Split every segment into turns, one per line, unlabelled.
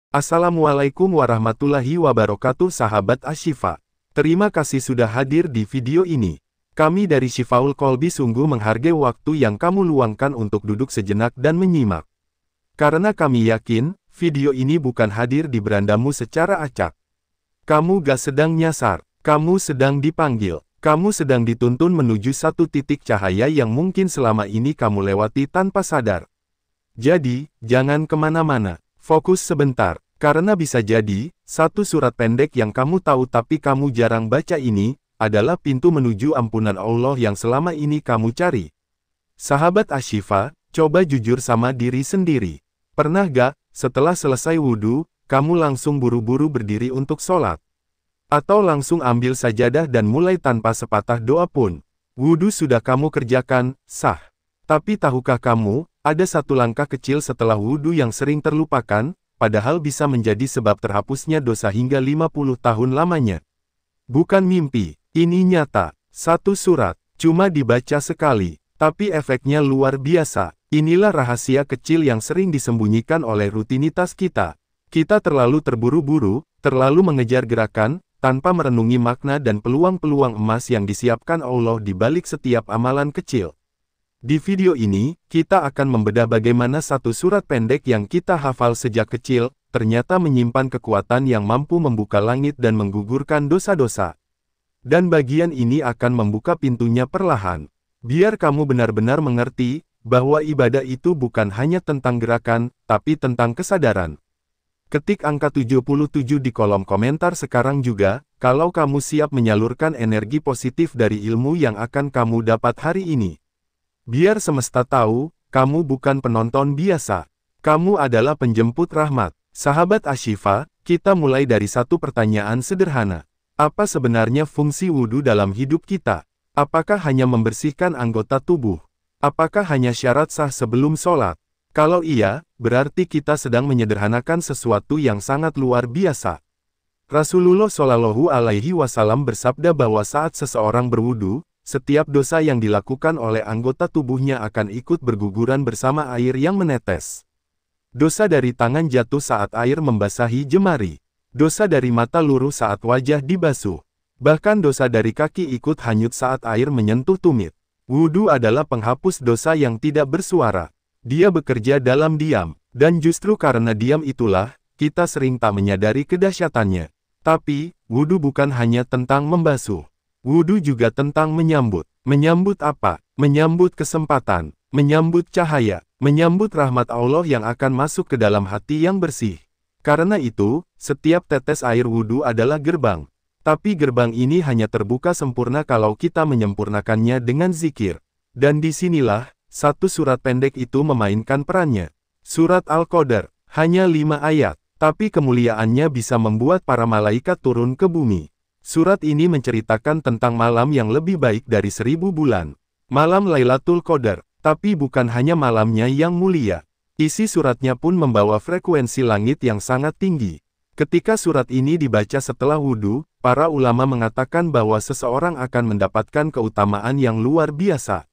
Assalamualaikum warahmatullahi wabarakatuh sahabat Asy-Syifa. Terima kasih sudah hadir di video ini. Kami dari Syifaul Qalbi sungguh menghargai waktu yang kamu luangkan untuk duduk sejenak dan menyimak. Karena kami yakin, video ini bukan hadir di berandamu secara acak. Kamu gak sedang nyasar, kamu sedang dipanggil, kamu sedang dituntun menuju satu titik cahaya yang mungkin selama ini kamu lewati tanpa sadar. Jadi, jangan kemana-mana. Fokus sebentar, karena bisa jadi, satu surat pendek yang kamu tahu tapi kamu jarang baca ini, adalah pintu menuju ampunan Allah yang selama ini kamu cari. Sahabat Asy-Syifa, coba jujur sama diri sendiri. Pernah gak, setelah selesai wudhu, kamu langsung buru-buru berdiri untuk sholat? Atau langsung ambil sajadah dan mulai tanpa sepatah doa pun? Wudhu sudah kamu kerjakan, sah. Tapi tahukah kamu, ada satu langkah kecil setelah wudhu yang sering terlupakan, padahal bisa menjadi sebab terhapusnya dosa hingga 50 tahun lamanya. Bukan mimpi, ini nyata. Satu surat, cuma dibaca sekali, tapi efeknya luar biasa. Inilah rahasia kecil yang sering disembunyikan oleh rutinitas kita. Kita terlalu terburu-buru, terlalu mengejar gerakan, tanpa merenungi makna dan peluang-peluang emas yang disiapkan Allah di balik setiap amalan kecil. Di video ini, kita akan membedah bagaimana satu surat pendek yang kita hafal sejak kecil, ternyata menyimpan kekuatan yang mampu membuka langit dan menggugurkan dosa-dosa. Dan bagian ini akan membuka pintunya perlahan. Biar kamu benar-benar mengerti, bahwa ibadah itu bukan hanya tentang gerakan, tapi tentang kesadaran. Ketik angka 77 di kolom komentar sekarang juga, kalau kamu siap menyalurkan energi positif dari ilmu yang akan kamu dapat hari ini. Biar semesta tahu, kamu bukan penonton biasa. Kamu adalah penjemput rahmat. Sahabat Asy-Syifa, kita mulai dari satu pertanyaan sederhana. Apa sebenarnya fungsi wudhu dalam hidup kita? Apakah hanya membersihkan anggota tubuh? Apakah hanya syarat sah sebelum sholat? Kalau iya, berarti kita sedang menyederhanakan sesuatu yang sangat luar biasa. Rasulullah Shallallahu Alaihi Wasallam bersabda bahwa saat seseorang berwudhu, setiap dosa yang dilakukan oleh anggota tubuhnya akan ikut berguguran bersama air yang menetes. Dosa dari tangan jatuh saat air membasahi jemari. Dosa dari mata luruh saat wajah dibasuh. Bahkan dosa dari kaki ikut hanyut saat air menyentuh tumit. Wudhu adalah penghapus dosa yang tidak bersuara. Dia bekerja dalam diam, dan justru karena diam itulah, kita sering tak menyadari kedahsyatannya. Tapi, wudhu bukan hanya tentang membasuh. Wudhu juga tentang menyambut. Menyambut apa? Menyambut kesempatan, menyambut cahaya, menyambut rahmat Allah yang akan masuk ke dalam hati yang bersih. Karena itu, setiap tetes air wudhu adalah gerbang. Tapi gerbang ini hanya terbuka sempurna kalau kita menyempurnakannya dengan zikir. Dan disinilah, satu surat pendek itu memainkan perannya. Surat Al-Qadar, hanya 5 ayat, tapi kemuliaannya bisa membuat para malaikat turun ke bumi. Surat ini menceritakan tentang malam yang lebih baik dari 1000 bulan. Malam Lailatul Qadar, tapi bukan hanya malamnya yang mulia. Isi suratnya pun membawa frekuensi langit yang sangat tinggi. Ketika surat ini dibaca setelah wudhu, para ulama mengatakan bahwa seseorang akan mendapatkan keutamaan yang luar biasa.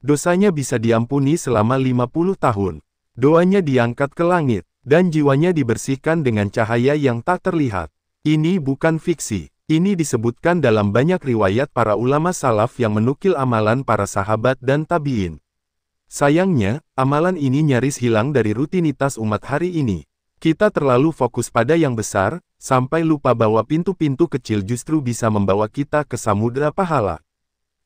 Dosanya bisa diampuni selama 50 tahun. Doanya diangkat ke langit, dan jiwanya dibersihkan dengan cahaya yang tak terlihat. Ini bukan fiksi. Ini disebutkan dalam banyak riwayat para ulama salaf yang menukil amalan para sahabat dan tabi'in. Sayangnya, amalan ini nyaris hilang dari rutinitas umat hari ini. Kita terlalu fokus pada yang besar, sampai lupa bahwa pintu-pintu kecil justru bisa membawa kita ke samudera pahala.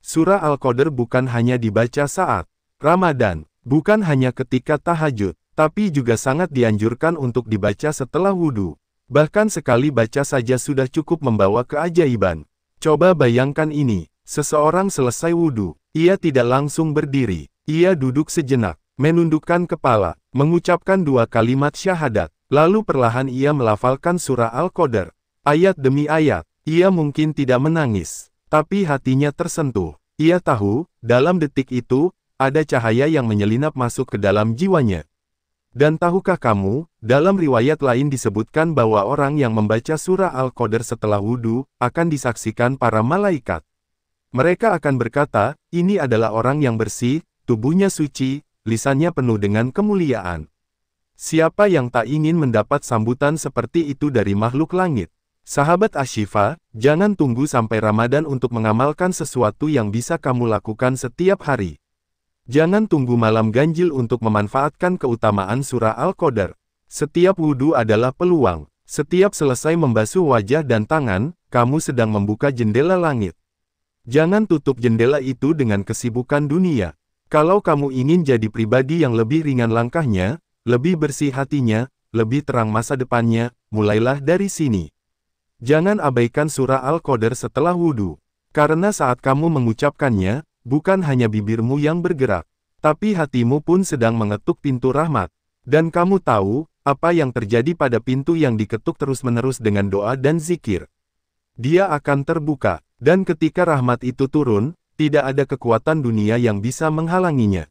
Surah Al-Qadar bukan hanya dibaca saat Ramadan, bukan hanya ketika tahajud, tapi juga sangat dianjurkan untuk dibaca setelah wudhu. Bahkan sekali baca saja sudah cukup membawa keajaiban. Coba bayangkan ini, seseorang selesai wudhu, ia tidak langsung berdiri, ia duduk sejenak, menundukkan kepala, mengucapkan 2 kalimat syahadat, lalu perlahan ia melafalkan surah Al-Qadar. Ayat demi ayat, ia mungkin tidak menangis, tapi hatinya tersentuh. Ia tahu, dalam detik itu, ada cahaya yang menyelinap masuk ke dalam jiwanya. Dan tahukah kamu, dalam riwayat lain disebutkan bahwa orang yang membaca surah Al-Qadar setelah wudhu, akan disaksikan para malaikat. Mereka akan berkata, ini adalah orang yang bersih, tubuhnya suci, lisannya penuh dengan kemuliaan. Siapa yang tak ingin mendapat sambutan seperti itu dari makhluk langit? Sahabat Ashifa, jangan tunggu sampai Ramadan untuk mengamalkan sesuatu yang bisa kamu lakukan setiap hari. Jangan tunggu malam ganjil untuk memanfaatkan keutamaan surah Al-Qadar. Setiap wudhu adalah peluang. Setiap selesai membasuh wajah dan tangan, kamu sedang membuka jendela langit. Jangan tutup jendela itu dengan kesibukan dunia. Kalau kamu ingin jadi pribadi yang lebih ringan langkahnya, lebih bersih hatinya, lebih terang masa depannya, mulailah dari sini. Jangan abaikan surah Al-Qadar setelah wudhu. Karena saat kamu mengucapkannya, bukan hanya bibirmu yang bergerak, tapi hatimu pun sedang mengetuk pintu rahmat. Dan kamu tahu, apa yang terjadi pada pintu yang diketuk terus-menerus dengan doa dan zikir. Dia akan terbuka, dan ketika rahmat itu turun, tidak ada kekuatan dunia yang bisa menghalanginya.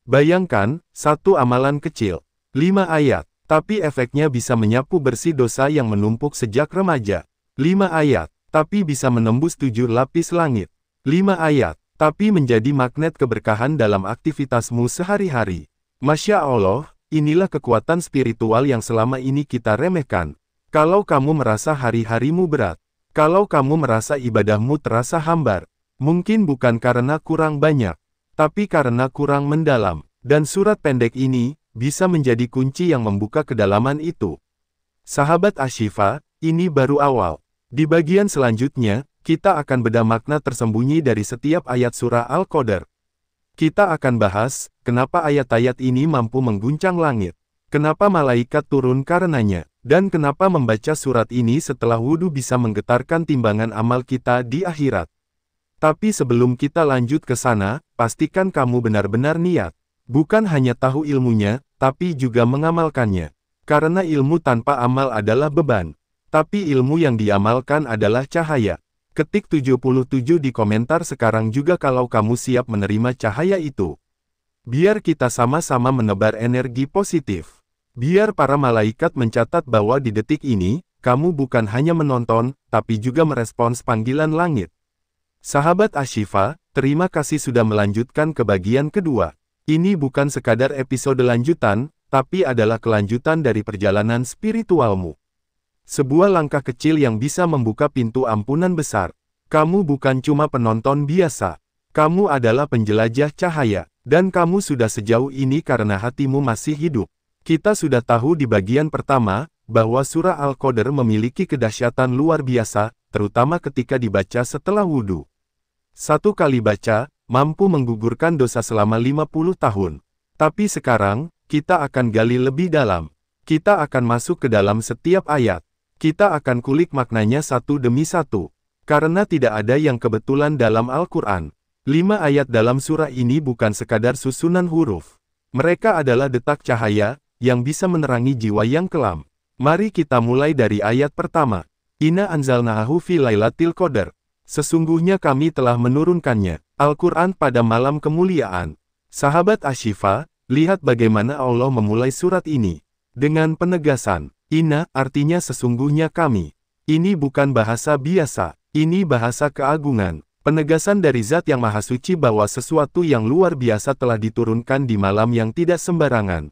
Bayangkan, satu amalan kecil, 5 ayat, tapi efeknya bisa menyapu bersih dosa yang menumpuk sejak remaja. 5 ayat, tapi bisa menembus 7 lapis langit. 5 ayat, tapi menjadi magnet keberkahan dalam aktivitasmu sehari-hari. Masya Allah, inilah kekuatan spiritual yang selama ini kita remehkan. Kalau kamu merasa hari-harimu berat, kalau kamu merasa ibadahmu terasa hambar, mungkin bukan karena kurang banyak, tapi karena kurang mendalam. Dan surat pendek ini, bisa menjadi kunci yang membuka kedalaman itu. Sahabat Ashifa, ini baru awal. Di bagian selanjutnya, kita akan bedah makna tersembunyi dari setiap ayat surah Al-Qadar. Kita akan bahas, kenapa ayat-ayat ini mampu mengguncang langit, kenapa malaikat turun karenanya, dan kenapa membaca surat ini setelah wudhu bisa menggetarkan timbangan amal kita di akhirat. Tapi sebelum kita lanjut ke sana, pastikan kamu benar-benar niat. Bukan hanya tahu ilmunya, tapi juga mengamalkannya. Karena ilmu tanpa amal adalah beban. Tapi ilmu yang diamalkan adalah cahaya. Ketik 77 di komentar sekarang juga kalau kamu siap menerima cahaya itu. Biar kita sama-sama menebar energi positif. Biar para malaikat mencatat bahwa di detik ini, kamu bukan hanya menonton, tapi juga merespons panggilan langit. Sahabat Ashifa, terima kasih sudah melanjutkan ke bagian kedua. Ini bukan sekadar episode lanjutan, tapi adalah kelanjutan dari perjalanan spiritualmu. Sebuah langkah kecil yang bisa membuka pintu ampunan besar. Kamu bukan cuma penonton biasa. Kamu adalah penjelajah cahaya, dan kamu sudah sejauh ini karena hatimu masih hidup. Kita sudah tahu di bagian pertama, bahwa surah Al-Qadar memiliki kedahsyatan luar biasa, terutama ketika dibaca setelah wudhu. Satu kali baca, mampu menggugurkan dosa selama 50 tahun. Tapi sekarang, kita akan gali lebih dalam. Kita akan masuk ke dalam setiap ayat. Kita akan kulik maknanya satu demi satu. Karena tidak ada yang kebetulan dalam Al-Quran. 5 ayat dalam surah ini bukan sekadar susunan huruf. Mereka adalah detak cahaya, yang bisa menerangi jiwa yang kelam. Mari kita mulai dari ayat pertama. Inna anzalnahu fi lailatul qadar. Sesungguhnya kami telah menurunkannya, Al-Quran pada malam kemuliaan. Sahabat Ashifa, lihat bagaimana Allah memulai surat ini. Dengan penegasan, Inna artinya sesungguhnya kami. Ini bukan bahasa biasa, ini bahasa keagungan. Penegasan dari Zat yang Maha Suci bahwa sesuatu yang luar biasa telah diturunkan di malam yang tidak sembarangan.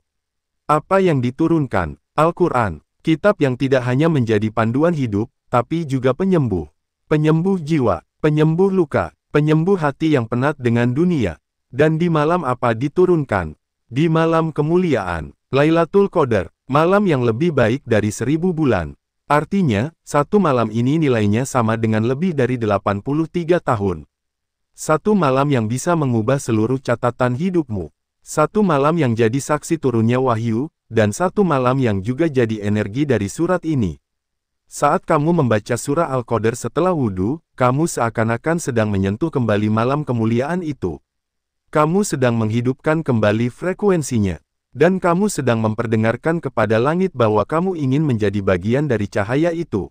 Apa yang diturunkan? Al-Quran, kitab yang tidak hanya menjadi panduan hidup, tapi juga penyembuh. Penyembuh jiwa, penyembuh luka, penyembuh hati yang penat dengan dunia. Dan di malam apa diturunkan? Di malam kemuliaan, Lailatul Qadar, malam yang lebih baik dari 1000 bulan. Artinya, satu malam ini nilainya sama dengan lebih dari 83 tahun. Satu malam yang bisa mengubah seluruh catatan hidupmu. Satu malam yang jadi saksi turunnya wahyu, dan satu malam yang juga jadi energi dari surat ini. Saat kamu membaca surah Al-Qadar setelah wudhu, kamu seakan-akan sedang menyentuh kembali malam kemuliaan itu. Kamu sedang menghidupkan kembali frekuensinya. Dan kamu sedang memperdengarkan kepada langit bahwa kamu ingin menjadi bagian dari cahaya itu.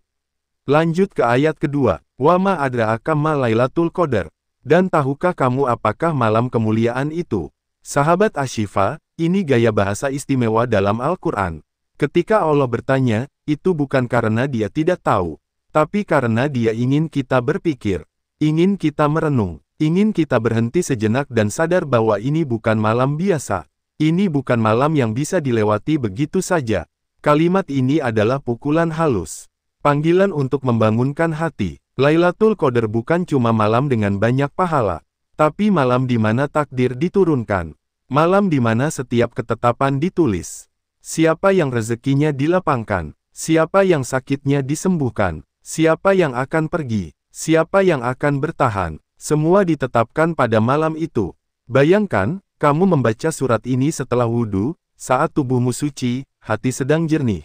Lanjut ke ayat kedua. Wa ma adraka ma lailatul qadar. Dan tahukah kamu apakah malam kemuliaan itu? Sahabat Ashifa, ini gaya bahasa istimewa dalam Al-Quran. Ketika Allah bertanya, itu bukan karena dia tidak tahu, tapi karena dia ingin kita berpikir, ingin kita merenung, ingin kita berhenti sejenak dan sadar bahwa ini bukan malam biasa. Ini bukan malam yang bisa dilewati begitu saja. Kalimat ini adalah pukulan halus. Panggilan untuk membangunkan hati. Lailatul Qadar bukan cuma malam dengan banyak pahala, tapi malam di mana takdir diturunkan. Malam di mana setiap ketetapan ditulis. Siapa yang rezekinya dilapangkan, siapa yang sakitnya disembuhkan, siapa yang akan pergi, siapa yang akan bertahan, semua ditetapkan pada malam itu. Bayangkan, kamu membaca surat ini setelah wudhu, saat tubuhmu suci, hati sedang jernih.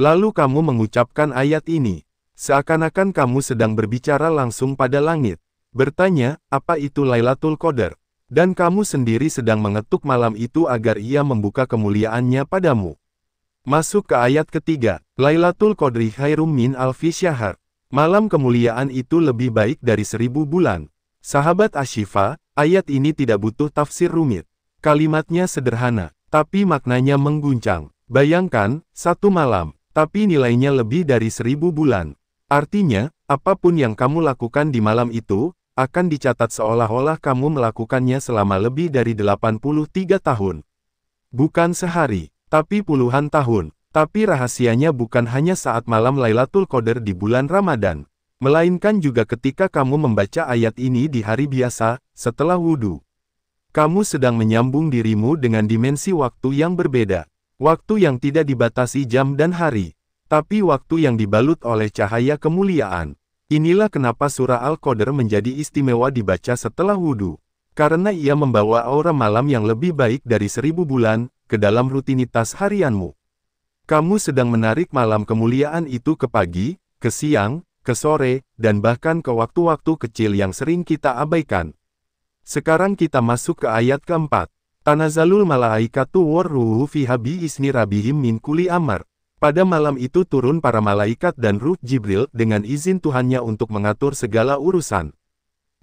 Lalu kamu mengucapkan ayat ini. Seakan-akan kamu sedang berbicara langsung pada langit. Bertanya, apa itu Lailatul Qadar? Dan kamu sendiri sedang mengetuk malam itu agar ia membuka kemuliaannya padamu. Masuk ke ayat ketiga. Lailatul Qadri khairum min alfi syahr. Malam kemuliaan itu lebih baik dari 1000 bulan. Sahabat Asy-Syifa, ayat ini tidak butuh tafsir rumit. Kalimatnya sederhana, tapi maknanya mengguncang. Bayangkan, satu malam, tapi nilainya lebih dari 1000 bulan. Artinya, apapun yang kamu lakukan di malam itu, akan dicatat seolah-olah kamu melakukannya selama lebih dari 83 tahun. Bukan sehari, tapi puluhan tahun. Tapi rahasianya bukan hanya saat malam Lailatul Qadar di bulan Ramadan, melainkan juga ketika kamu membaca ayat ini di hari biasa, setelah wudhu. Kamu sedang menyambung dirimu dengan dimensi waktu yang berbeda. Waktu yang tidak dibatasi jam dan hari, tapi waktu yang dibalut oleh cahaya kemuliaan. Inilah kenapa surah Al-Qadar menjadi istimewa dibaca setelah wudhu. Karena ia membawa aura malam yang lebih baik dari 1000 bulan, ke dalam rutinitas harianmu. Kamu sedang menarik malam kemuliaan itu ke pagi, ke siang, ke sore, dan bahkan ke waktu-waktu kecil yang sering kita abaikan. Sekarang kita masuk ke ayat keempat. Tanazalul malaikatu warruhu fiha bi'izni rabbihim min kulli amr. Pada malam itu turun para malaikat dan Ruh Jibril dengan izin Tuhannya untuk mengatur segala urusan.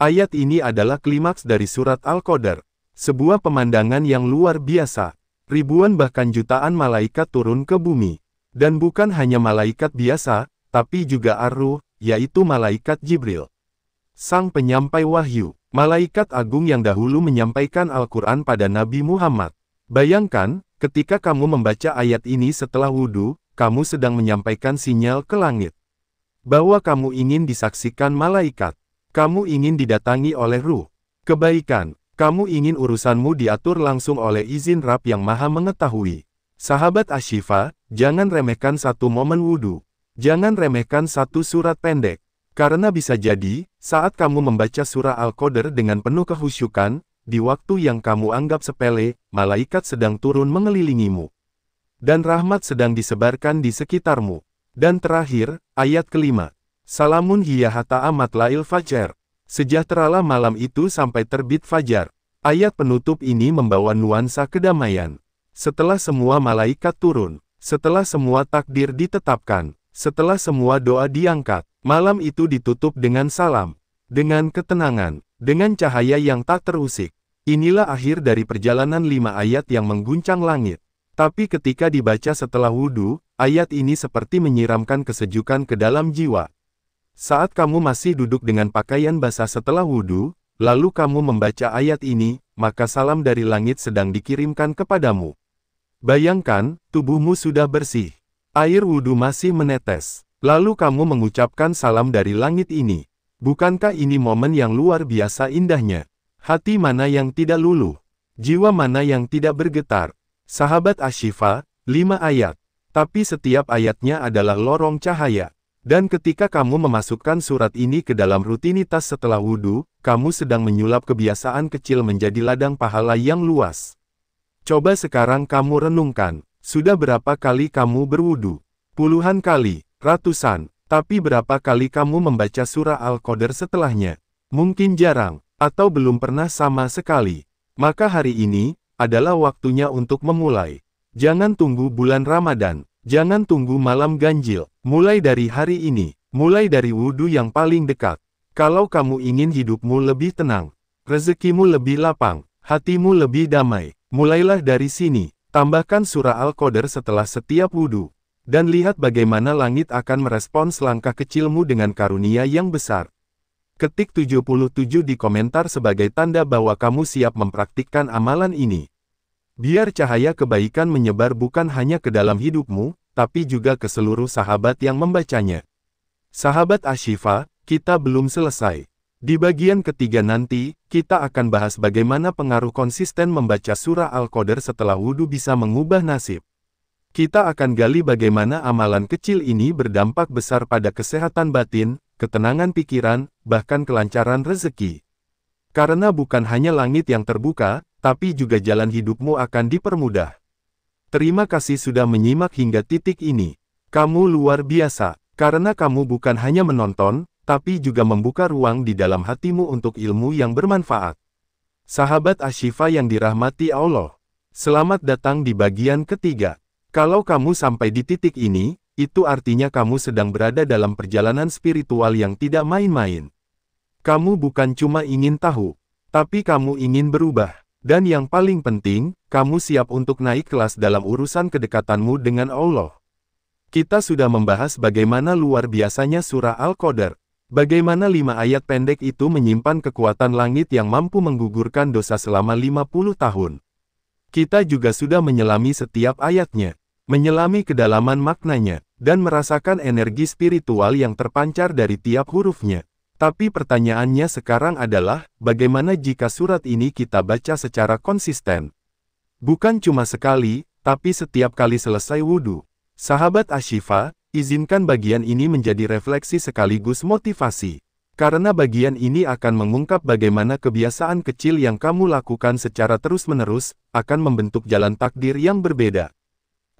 Ayat ini adalah klimaks dari surat Al-Qadar. Sebuah pemandangan yang luar biasa. Ribuan bahkan jutaan malaikat turun ke bumi. Dan bukan hanya malaikat biasa, tapi juga Ar-Ruh, yaitu malaikat Jibril. Sang penyampai wahyu. Malaikat agung yang dahulu menyampaikan Al-Quran pada Nabi Muhammad. Bayangkan, ketika kamu membaca ayat ini setelah wudhu, kamu sedang menyampaikan sinyal ke langit. Bahwa kamu ingin disaksikan malaikat. Kamu ingin didatangi oleh ruh. Kebaikan. Kamu ingin urusanmu diatur langsung oleh izin Rabb yang Maha Mengetahui. Sahabat Asy-Syifa, jangan remehkan satu momen wudhu. Jangan remehkan satu surat pendek. Karena bisa jadi, saat kamu membaca surah Al-Qadar dengan penuh kehusyukan, di waktu yang kamu anggap sepele, malaikat sedang turun mengelilingimu. Dan rahmat sedang disebarkan di sekitarmu. Dan terakhir, ayat kelima. Salamun hiya hatta matla'il fajar. Sejahteralah malam itu sampai terbit fajar. Ayat penutup ini membawa nuansa kedamaian. Setelah semua malaikat turun, setelah semua takdir ditetapkan, setelah semua doa diangkat, malam itu ditutup dengan salam, dengan ketenangan, dengan cahaya yang tak terusik. Inilah akhir dari perjalanan 5 ayat yang mengguncang langit. Tapi ketika dibaca setelah wudhu, ayat ini seperti menyiramkan kesejukan ke dalam jiwa. Saat kamu masih duduk dengan pakaian basah setelah wudhu, lalu kamu membaca ayat ini, maka salam dari langit sedang dikirimkan kepadamu. Bayangkan, tubuhmu sudah bersih. Air wudhu masih menetes. Lalu kamu mengucapkan salam dari langit ini. Bukankah ini momen yang luar biasa indahnya? Hati mana yang tidak luluh? Jiwa mana yang tidak bergetar? Sahabat Asy-Syifa, 5 ayat. Tapi setiap ayatnya adalah lorong cahaya. Dan ketika kamu memasukkan surat ini ke dalam rutinitas setelah wudhu, kamu sedang menyulap kebiasaan kecil menjadi ladang pahala yang luas. Coba sekarang kamu renungkan, sudah berapa kali kamu berwudhu? Puluhan kali, ratusan, tapi berapa kali kamu membaca surah Al-Qadar setelahnya? Mungkin jarang, atau belum pernah sama sekali. Maka hari ini, adalah waktunya untuk memulai. Jangan tunggu bulan Ramadan, jangan tunggu malam ganjil, mulai dari hari ini, mulai dari wudhu yang paling dekat. Kalau kamu ingin hidupmu lebih tenang, rezekimu lebih lapang, hatimu lebih damai, mulailah dari sini. Tambahkan surah Al-Qadar setelah setiap wudhu. Dan lihat bagaimana langit akan merespons langkah kecilmu dengan karunia yang besar. Ketik 77 di komentar sebagai tanda bahwa kamu siap mempraktikkan amalan ini. Biar cahaya kebaikan menyebar bukan hanya ke dalam hidupmu, tapi juga ke seluruh sahabat yang membacanya. Sahabat Ashifa, kita belum selesai. Di bagian ketiga nanti, kita akan bahas bagaimana pengaruh konsisten membaca surah Al-Qadr setelah wudhu bisa mengubah nasib. Kita akan gali bagaimana amalan kecil ini berdampak besar pada kesehatan batin, ketenangan pikiran, bahkan kelancaran rezeki. Karena bukan hanya langit yang terbuka, tapi juga jalan hidupmu akan dipermudah. Terima kasih sudah menyimak hingga titik ini. Kamu luar biasa, karena kamu bukan hanya menonton, tapi juga membuka ruang di dalam hatimu untuk ilmu yang bermanfaat. Sahabat Ashifa yang dirahmati Allah, selamat datang di bagian ketiga. Kalau kamu sampai di titik ini, itu artinya kamu sedang berada dalam perjalanan spiritual yang tidak main-main. Kamu bukan cuma ingin tahu, tapi kamu ingin berubah. Dan yang paling penting, kamu siap untuk naik kelas dalam urusan kedekatanmu dengan Allah. Kita sudah membahas bagaimana luar biasanya surah Al-Qadr. Bagaimana 5 ayat pendek itu menyimpan kekuatan langit yang mampu menggugurkan dosa selama 50 tahun. Kita juga sudah menyelami setiap ayatnya, menyelami kedalaman maknanya, dan merasakan energi spiritual yang terpancar dari tiap hurufnya. Tapi pertanyaannya sekarang adalah, bagaimana jika surat ini kita baca secara konsisten? Bukan cuma sekali, tapi setiap kali selesai wudhu. Sahabat Ashifa, izinkan bagian ini menjadi refleksi sekaligus motivasi. Karena bagian ini akan mengungkap bagaimana kebiasaan kecil yang kamu lakukan secara terus-menerus, akan membentuk jalan takdir yang berbeda.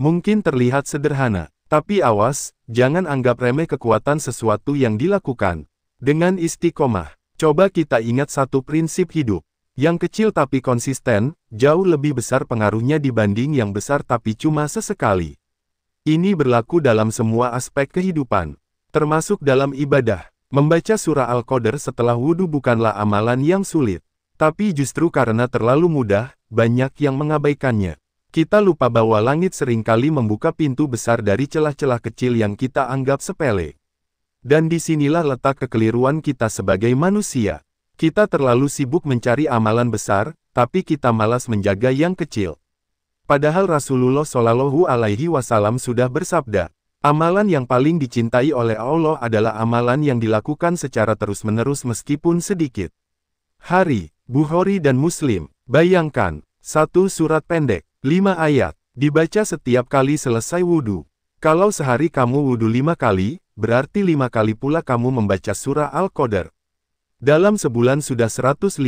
Mungkin terlihat sederhana, tapi awas, jangan anggap remeh kekuatan sesuatu yang dilakukan. Dengan istiqomah, coba kita ingat satu prinsip hidup. Yang kecil tapi konsisten, jauh lebih besar pengaruhnya dibanding yang besar tapi cuma sesekali. Ini berlaku dalam semua aspek kehidupan, termasuk dalam ibadah. Membaca surah Al-Qadr setelah wudhu bukanlah amalan yang sulit. Tapi justru karena terlalu mudah, banyak yang mengabaikannya. Kita lupa bahwa langit seringkali membuka pintu besar dari celah-celah kecil yang kita anggap sepele. Dan disinilah letak kekeliruan kita sebagai manusia. Kita terlalu sibuk mencari amalan besar, tapi kita malas menjaga yang kecil. Padahal Rasulullah Shallallahu Alaihi Wasallam sudah bersabda, amalan yang paling dicintai oleh Allah adalah amalan yang dilakukan secara terus-menerus meskipun sedikit. Hari, Bukhari dan Muslim, bayangkan, satu surat pendek, 5 ayat, dibaca setiap kali selesai wudhu. Kalau sehari kamu wudhu 5 kali, berarti 5 kali pula kamu membaca surah Al-Qadr. Dalam sebulan sudah 150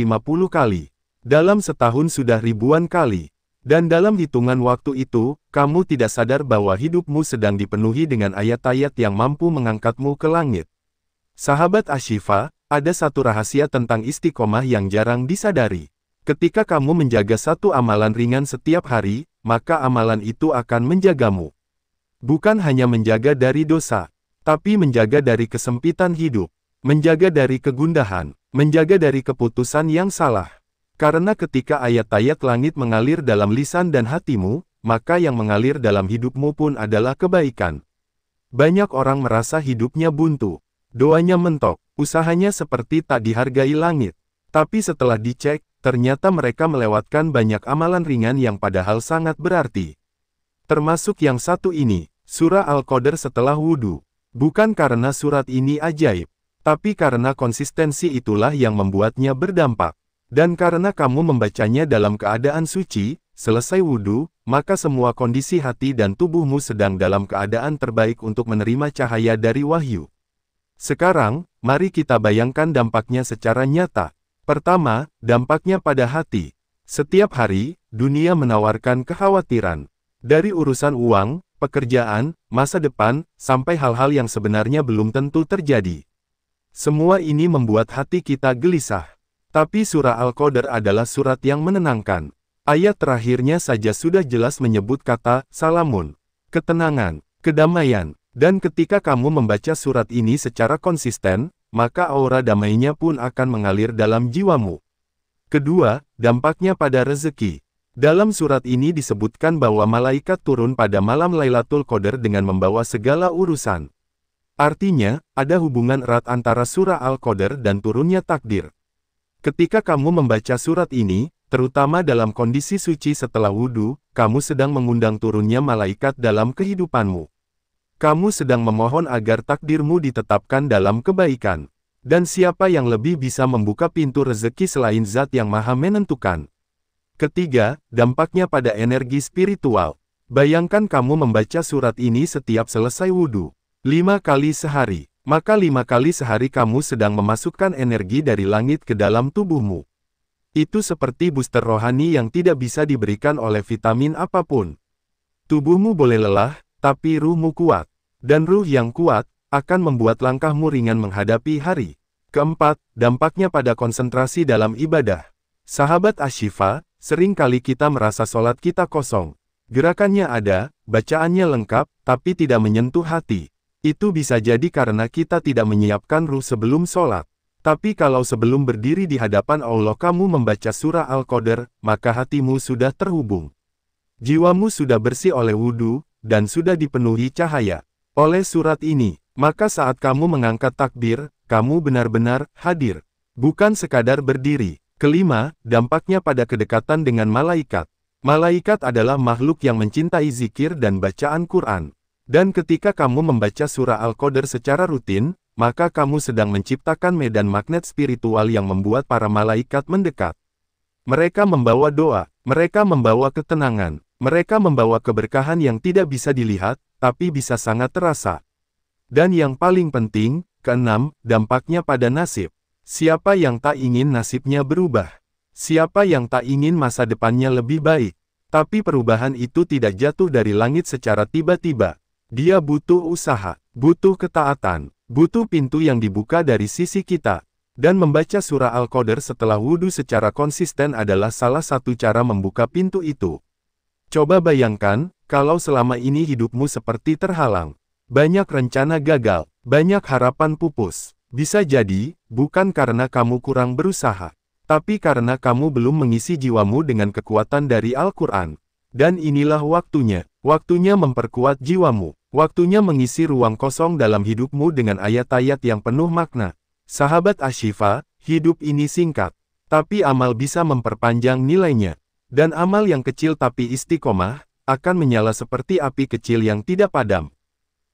kali. Dalam setahun sudah ribuan kali. Dan dalam hitungan waktu itu, kamu tidak sadar bahwa hidupmu sedang dipenuhi dengan ayat-ayat yang mampu mengangkatmu ke langit. Sahabat Ashifa, ada satu rahasia tentang istiqomah yang jarang disadari. Ketika kamu menjaga satu amalan ringan setiap hari, maka amalan itu akan menjagamu. Bukan hanya menjaga dari dosa, tapi menjaga dari kesempitan hidup, menjaga dari kegundahan, menjaga dari keputusan yang salah. Karena ketika ayat-ayat langit mengalir dalam lisan dan hatimu, maka yang mengalir dalam hidupmu pun adalah kebaikan. Banyak orang merasa hidupnya buntu, doanya mentok, usahanya seperti tak dihargai langit. Tapi setelah dicek, ternyata mereka melewatkan banyak amalan ringan yang padahal sangat berarti. Termasuk yang satu ini, surah Al-Qadr setelah wudhu. Bukan karena surat ini ajaib, tapi karena konsistensi itulah yang membuatnya berdampak. Dan karena kamu membacanya dalam keadaan suci, selesai wudhu, maka semua kondisi hati dan tubuhmu sedang dalam keadaan terbaik untuk menerima cahaya dari wahyu. Sekarang, mari kita bayangkan dampaknya secara nyata. Pertama, dampaknya pada hati. Setiap hari, dunia menawarkan kekhawatiran. Dari urusan uang, pekerjaan, masa depan, sampai hal-hal yang sebenarnya belum tentu terjadi. Semua ini membuat hati kita gelisah. Tapi surah Al-Qadr adalah surat yang menenangkan. Ayat terakhirnya saja sudah jelas menyebut kata, salamun, ketenangan, kedamaian. Dan ketika kamu membaca surat ini secara konsisten, maka aura damainya pun akan mengalir dalam jiwamu. Kedua, dampaknya pada rezeki. Dalam surat ini disebutkan bahwa malaikat turun pada malam Lailatul Qadar dengan membawa segala urusan. Artinya, ada hubungan erat antara surah Al-Qadr dan turunnya takdir. Ketika kamu membaca surat ini, terutama dalam kondisi suci setelah wudhu, kamu sedang mengundang turunnya malaikat dalam kehidupanmu. Kamu sedang memohon agar takdirmu ditetapkan dalam kebaikan. Dan siapa yang lebih bisa membuka pintu rezeki selain Zat yang Maha Menentukan? Ketiga, dampaknya pada energi spiritual. Bayangkan kamu membaca surat ini setiap selesai wudhu. 5 kali sehari. Maka 5 kali sehari kamu sedang memasukkan energi dari langit ke dalam tubuhmu. Itu seperti booster rohani yang tidak bisa diberikan oleh vitamin apapun. Tubuhmu boleh lelah, tapi ruhmu kuat. Dan ruh yang kuat akan membuat langkahmu ringan menghadapi hari. Keempat, dampaknya pada konsentrasi dalam ibadah. Sahabat Ashifa, sering kali kita merasa sholat kita kosong. Gerakannya ada, bacaannya lengkap, tapi tidak menyentuh hati. Itu bisa jadi karena kita tidak menyiapkan ruh sebelum sholat. Tapi kalau sebelum berdiri di hadapan Allah kamu membaca surah Al-Qadr, maka hatimu sudah terhubung. Jiwamu sudah bersih oleh wudhu, dan sudah dipenuhi cahaya oleh surat ini. Maka saat kamu mengangkat takbir, kamu benar-benar hadir. Bukan sekadar berdiri. Kelima, dampaknya pada kedekatan dengan malaikat. Malaikat adalah makhluk yang mencintai zikir dan bacaan Quran. Dan ketika kamu membaca surah Al-Qadr secara rutin, maka kamu sedang menciptakan medan magnet spiritual yang membuat para malaikat mendekat. Mereka membawa doa, mereka membawa ketenangan, mereka membawa keberkahan yang tidak bisa dilihat, tapi bisa sangat terasa. Dan yang paling penting, keenam, dampaknya pada nasib. Siapa yang tak ingin nasibnya berubah? Siapa yang tak ingin masa depannya lebih baik? Tapi perubahan itu tidak jatuh dari langit secara tiba-tiba. Dia butuh usaha, butuh ketaatan, butuh pintu yang dibuka dari sisi kita. Dan membaca surah Al-Qadr setelah wudhu secara konsisten adalah salah satu cara membuka pintu itu. Coba bayangkan, kalau selama ini hidupmu seperti terhalang. Banyak rencana gagal, banyak harapan pupus. Bisa jadi, bukan karena kamu kurang berusaha, tapi karena kamu belum mengisi jiwamu dengan kekuatan dari Al-Quran. Dan inilah waktunya memperkuat jiwamu, waktunya mengisi ruang kosong dalam hidupmu dengan ayat-ayat yang penuh makna. Sahabat Ashifa, hidup ini singkat, tapi amal bisa memperpanjang nilainya. Dan amal yang kecil tapi istiqomah, akan menyala seperti api kecil yang tidak padam.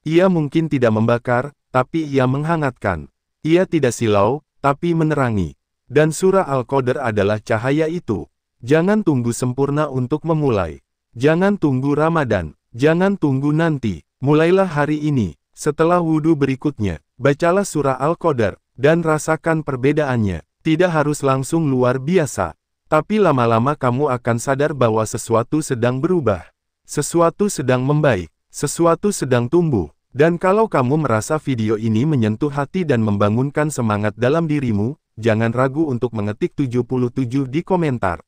Ia mungkin tidak membakar, tapi ia menghangatkan. Ia tidak silau, tapi menerangi. Dan surah Al-Qadr adalah cahaya itu. Jangan tunggu sempurna untuk memulai. Jangan tunggu Ramadan. Jangan tunggu nanti. Mulailah hari ini. Setelah wudhu berikutnya, bacalah surah Al-Qadr, dan rasakan perbedaannya. Tidak harus langsung luar biasa. Tapi lama-lama kamu akan sadar bahwa sesuatu sedang berubah. Sesuatu sedang membaik. Sesuatu sedang tumbuh. Dan kalau kamu merasa video ini menyentuh hati dan membangunkan semangat dalam dirimu, jangan ragu untuk mengetik 77 di komentar.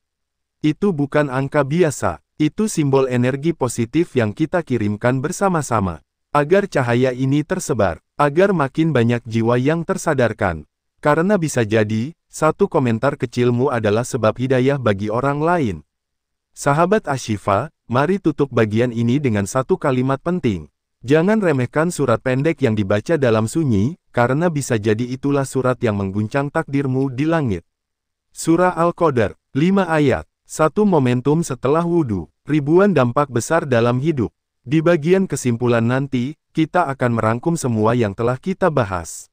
Itu bukan angka biasa. Itu simbol energi positif yang kita kirimkan bersama-sama. Agar cahaya ini tersebar. Agar makin banyak jiwa yang tersadarkan. Karena bisa jadi, satu komentar kecilmu adalah sebab hidayah bagi orang lain. Sahabat Ashifa, mari tutup bagian ini dengan satu kalimat penting. Jangan remehkan surat pendek yang dibaca dalam sunyi, karena bisa jadi itulah surat yang mengguncang takdirmu di langit. Surah Al-Qadr, 5 ayat, 1 momentum setelah wudhu, ribuan dampak besar dalam hidup. Di bagian kesimpulan nanti, kita akan merangkum semua yang telah kita bahas.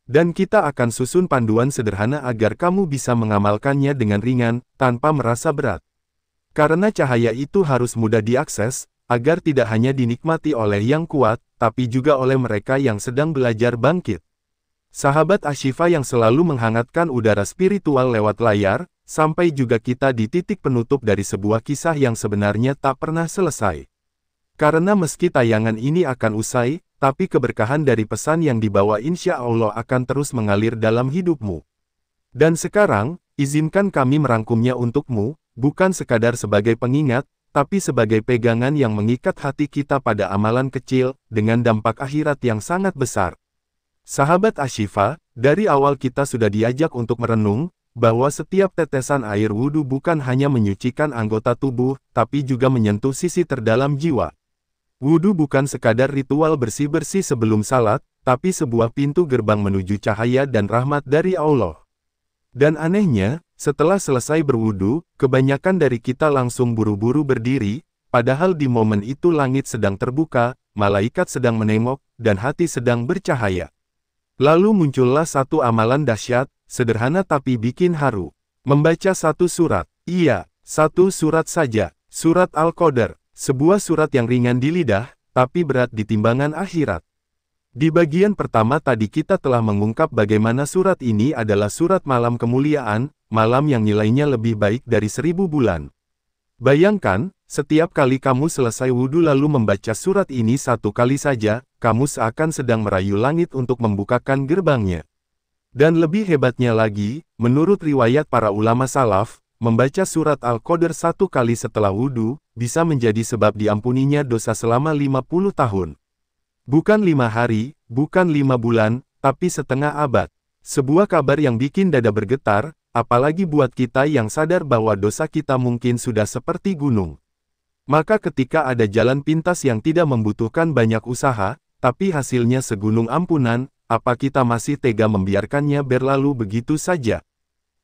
Dan kita akan susun panduan sederhana agar kamu bisa mengamalkannya dengan ringan, tanpa merasa berat. Karena cahaya itu harus mudah diakses, agar tidak hanya dinikmati oleh yang kuat, tapi juga oleh mereka yang sedang belajar bangkit. Sahabat Ashifa yang selalu menghangatkan udara spiritual lewat layar, sampai juga kita di titik penutup dari sebuah kisah yang sebenarnya tak pernah selesai. Karena meski tayangan ini akan usai, tapi keberkahan dari pesan yang dibawa insya Allah akan terus mengalir dalam hidupmu. Dan sekarang, izinkan kami merangkumnya untukmu, bukan sekadar sebagai pengingat, tapi sebagai pegangan yang mengikat hati kita pada amalan kecil, dengan dampak akhirat yang sangat besar. Sahabat Ashifa, dari awal kita sudah diajak untuk merenung, bahwa setiap tetesan air wudhu bukan hanya menyucikan anggota tubuh, tapi juga menyentuh sisi terdalam jiwa. Wudhu bukan sekadar ritual bersih-bersih sebelum salat, tapi sebuah pintu gerbang menuju cahaya dan rahmat dari Allah. Dan anehnya, Setelah selesai berwudu, kebanyakan dari kita langsung buru-buru berdiri, padahal di momen itu langit sedang terbuka, malaikat sedang menengok, dan hati sedang bercahaya. Lalu muncullah satu amalan dahsyat, sederhana tapi bikin haru. Membaca satu surat. Iya, satu surat saja. Surat Al-Qadar. Sebuah surat yang ringan di lidah, tapi berat di timbangan akhirat. Di bagian pertama tadi kita telah mengungkap bagaimana surat ini adalah surat malam kemuliaan, malam yang nilainya lebih baik dari 1000 bulan. Bayangkan, setiap kali kamu selesai wudhu lalu membaca surat ini satu kali saja, kamu seakan sedang merayu langit untuk membukakan gerbangnya. Dan lebih hebatnya lagi, menurut riwayat para ulama salaf, membaca surat Al-Qadar satu kali setelah wudhu, bisa menjadi sebab diampuninya dosa selama 50 tahun. Bukan 5 hari, bukan 5 bulan, tapi setengah abad. Sebuah kabar yang bikin dada bergetar, apalagi buat kita yang sadar bahwa dosa kita mungkin sudah seperti gunung. Maka ketika ada jalan pintas yang tidak membutuhkan banyak usaha, tapi hasilnya segunung ampunan, apa kita masih tega membiarkannya berlalu begitu saja?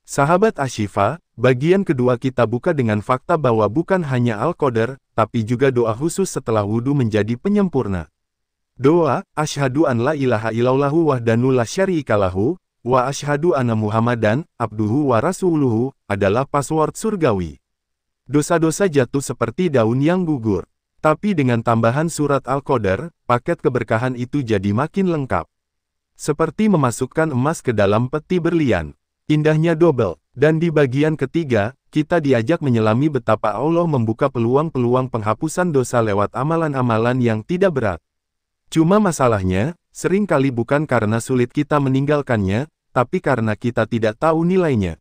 Sahabat Ashifa, bagian kedua kita buka dengan fakta bahwa bukan hanya Al-Qadar, tapi juga doa khusus setelah wudhu menjadi penyempurna. Doa, Asyhadu an la ilaha illallahu wahdanu la syarika lahu, wa asyhadu anna Muhammadan, abduhu wa rasuluhu, adalah password surgawi. Dosa-dosa jatuh seperti daun yang gugur. Tapi dengan tambahan surat Al-Qadar, paket keberkahan itu jadi makin lengkap. Seperti memasukkan emas ke dalam peti berlian. Indahnya double. Dan di bagian ketiga, kita diajak menyelami betapa Allah membuka peluang-peluang penghapusan dosa lewat amalan-amalan yang tidak berat. Cuma masalahnya, sering kali bukan karena sulit kita meninggalkannya, tapi karena kita tidak tahu nilainya.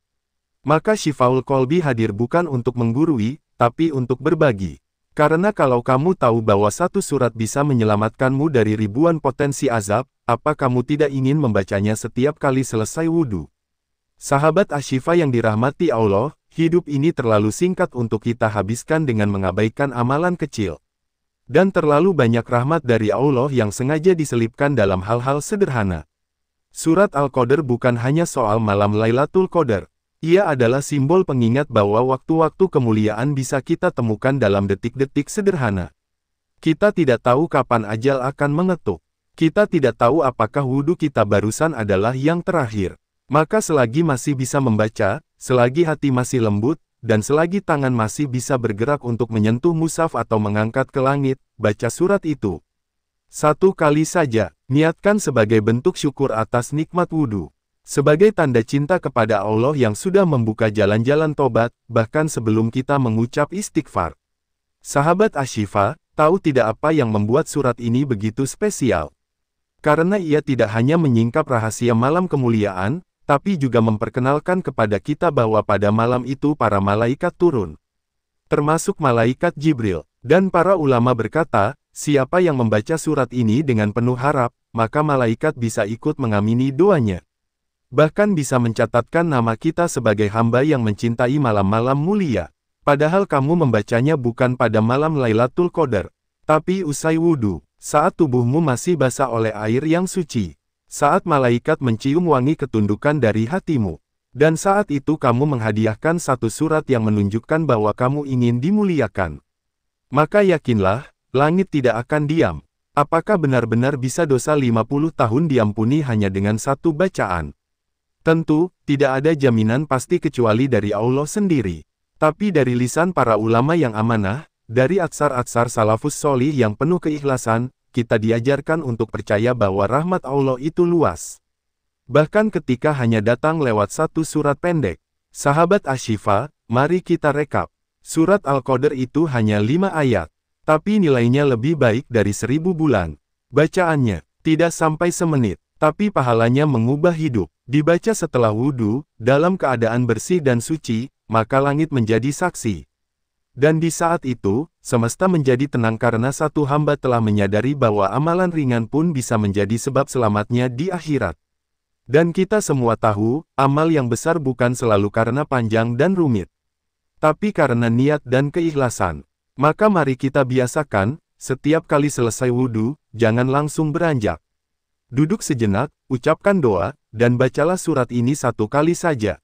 Maka Shifaul Qalbi hadir bukan untuk menggurui, tapi untuk berbagi. Karena kalau kamu tahu bahwa satu surat bisa menyelamatkanmu dari ribuan potensi azab, apa kamu tidak ingin membacanya setiap kali selesai wudhu? Sahabat Ashifa yang dirahmati Allah, hidup ini terlalu singkat untuk kita habiskan dengan mengabaikan amalan kecil. Dan terlalu banyak rahmat dari Allah yang sengaja diselipkan dalam hal-hal sederhana. Surat Al-Qadar bukan hanya soal malam Lailatul Qadar. Ia adalah simbol pengingat bahwa waktu-waktu kemuliaan bisa kita temukan dalam detik-detik sederhana. Kita tidak tahu kapan ajal akan mengetuk. Kita tidak tahu apakah wudhu kita barusan adalah yang terakhir. Maka selagi masih bisa membaca, selagi hati masih lembut, dan selagi tangan masih bisa bergerak untuk menyentuh mushaf atau mengangkat ke langit, baca surat itu. Satu kali saja, niatkan sebagai bentuk syukur atas nikmat wudhu. Sebagai tanda cinta kepada Allah yang sudah membuka jalan-jalan tobat, bahkan sebelum kita mengucap istighfar. Sahabat Ashifa, tahu tidak apa yang membuat surat ini begitu spesial? Karena ia tidak hanya menyingkap rahasia malam kemuliaan, tapi juga memperkenalkan kepada kita bahwa pada malam itu para malaikat turun. Termasuk malaikat Jibril. Dan para ulama berkata, siapa yang membaca surat ini dengan penuh harap, maka malaikat bisa ikut mengamini doanya. Bahkan bisa mencatatkan nama kita sebagai hamba yang mencintai malam-malam mulia. Padahal kamu membacanya bukan pada malam Lailatul Qadar, tapi usai wudhu, saat tubuhmu masih basah oleh air yang suci. Saat malaikat mencium wangi ketundukan dari hatimu. Dan saat itu kamu menghadiahkan satu surat yang menunjukkan bahwa kamu ingin dimuliakan. Maka yakinlah, langit tidak akan diam. Apakah benar-benar bisa dosa 50 tahun diampuni hanya dengan satu bacaan? Tentu, tidak ada jaminan pasti kecuali dari Allah sendiri. Tapi dari lisan para ulama yang amanah, dari atsar-atsar salafus sholih yang penuh keikhlasan, kita diajarkan untuk percaya bahwa rahmat Allah itu luas. Bahkan ketika hanya datang lewat satu surat pendek. Sahabat Ashifa, mari kita rekap. Surat Al-Qadar itu hanya 5 ayat. Tapi nilainya lebih baik dari 1000 bulan. Bacaannya, tidak sampai semenit. Tapi pahalanya mengubah hidup. Dibaca setelah wudhu, dalam keadaan bersih dan suci, maka langit menjadi saksi. Dan di saat itu, semesta menjadi tenang karena satu hamba telah menyadari bahwa amalan ringan pun bisa menjadi sebab selamatnya di akhirat. Dan kita semua tahu, amal yang besar bukan selalu karena panjang dan rumit. Tapi karena niat dan keikhlasan. Maka mari kita biasakan, setiap kali selesai wudhu, jangan langsung beranjak. Duduk sejenak, ucapkan doa, dan bacalah surat ini satu kali saja.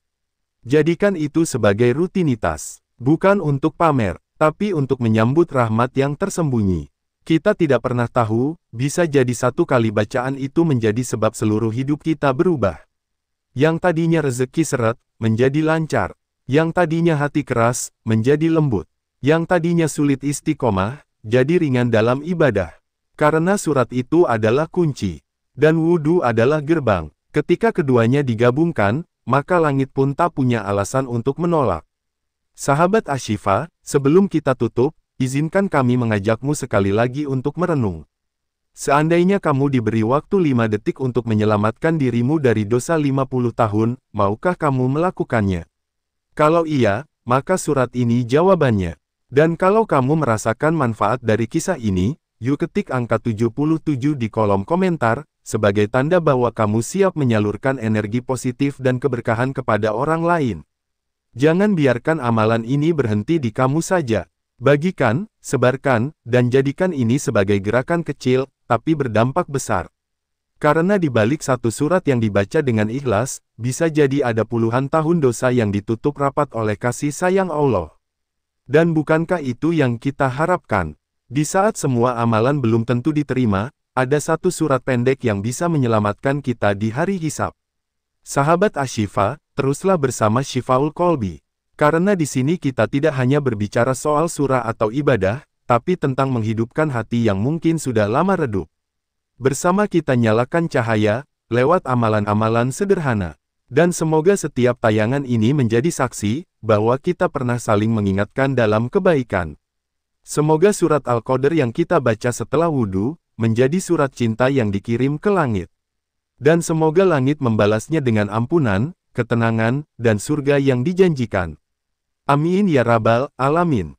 Jadikan itu sebagai rutinitas. Bukan untuk pamer, tapi untuk menyambut rahmat yang tersembunyi. Kita tidak pernah tahu, bisa jadi satu kali bacaan itu menjadi sebab seluruh hidup kita berubah. Yang tadinya rezeki seret, menjadi lancar. Yang tadinya hati keras, menjadi lembut. Yang tadinya sulit istiqomah, jadi ringan dalam ibadah. Karena surat itu adalah kunci. Dan wudhu adalah gerbang. Ketika keduanya digabungkan, maka langit pun tak punya alasan untuk menolak. Sahabat Ashifa, sebelum kita tutup, izinkan kami mengajakmu sekali lagi untuk merenung. Seandainya kamu diberi waktu 5 detik untuk menyelamatkan dirimu dari dosa 50 tahun, maukah kamu melakukannya? Kalau iya, maka surat ini jawabannya. Dan kalau kamu merasakan manfaat dari kisah ini, yuk ketik angka 77 di kolom komentar, sebagai tanda bahwa kamu siap menyalurkan energi positif dan keberkahan kepada orang lain. Jangan biarkan amalan ini berhenti di kamu saja. Bagikan, sebarkan, dan jadikan ini sebagai gerakan kecil, tapi berdampak besar. Karena di balik satu surat yang dibaca dengan ikhlas, bisa jadi ada puluhan tahun dosa yang ditutup rapat oleh kasih sayang Allah. Dan bukankah itu yang kita harapkan? Di saat semua amalan belum tentu diterima, ada satu surat pendek yang bisa menyelamatkan kita di hari hisab. Sahabat Ashifa, teruslah bersama Shifaul Qalbi. Karena di sini kita tidak hanya berbicara soal surah atau ibadah, tapi tentang menghidupkan hati yang mungkin sudah lama redup. Bersama kita nyalakan cahaya, lewat amalan-amalan sederhana. Dan semoga setiap tayangan ini menjadi saksi, bahwa kita pernah saling mengingatkan dalam kebaikan. Semoga surat Al-Qadr yang kita baca setelah wudhu, menjadi surat cinta yang dikirim ke langit. Dan semoga langit membalasnya dengan ampunan, ketenangan, dan surga yang dijanjikan. Amin ya Rabbal Alamin.